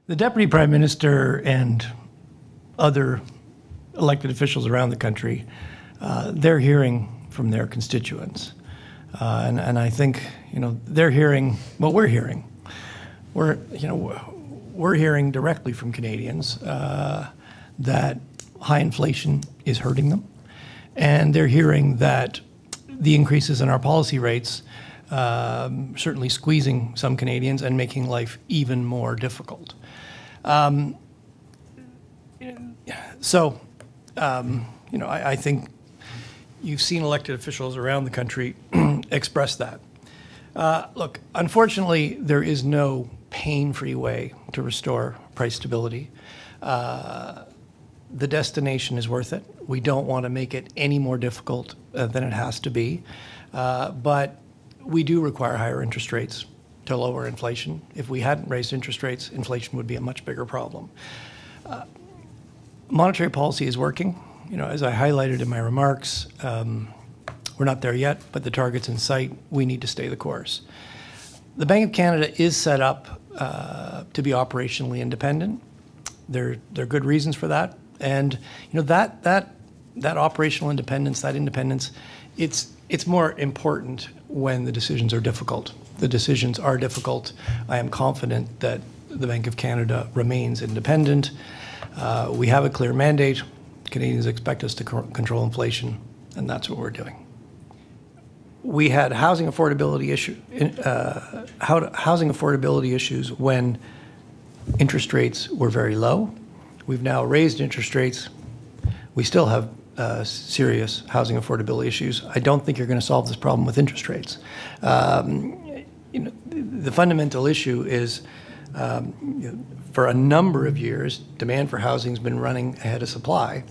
The Deputy Prime Minister and other elected officials around the country, they're hearing from their constituents. And I think, they're hearing what we're hearing. We're hearing directly from Canadians that high inflation is hurting them. And they're hearing that the increases in our policy rates certainly squeezing some Canadians and making life even more difficult. I think you've seen elected officials around the country express that. Look, unfortunately, there is no pain-free way to restore price stability. The destination is worth it. We don't want to make it any more difficult than it has to be. But we do require higher interest rates to lower inflation. If we hadn't raised interest rates, inflation would be a much bigger problem. Monetary policy is working. As I highlighted in my remarks, we're not there yet, but the target's in sight. We need to stay the course. The Bank of Canada is set up to be operationally independent. There are good reasons for that. And that operational independence, that independence, it's more important when the decisions are difficult. The decisions are difficult. I am confident that the Bank of Canada remains independent. We have a clear mandate. Canadians expect us to control inflation, and that's what we're doing. We had housing affordability issues when interest rates were very low. We've now raised interest rates. We still have serious housing affordability issues. I don't think you're going to solve this problem with interest rates. The fundamental issue is, for a number of years, demand for housing has been running ahead of supply.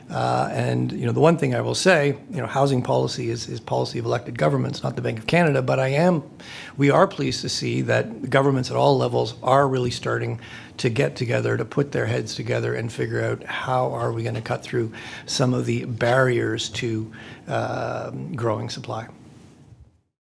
The one thing I will say, housing policy is policy of elected governments, not the Bank of Canada, but we are pleased to see that governments at all levels are really starting to get together, to put their heads together and figure out how are we going to cut through some of the barriers to growing supply.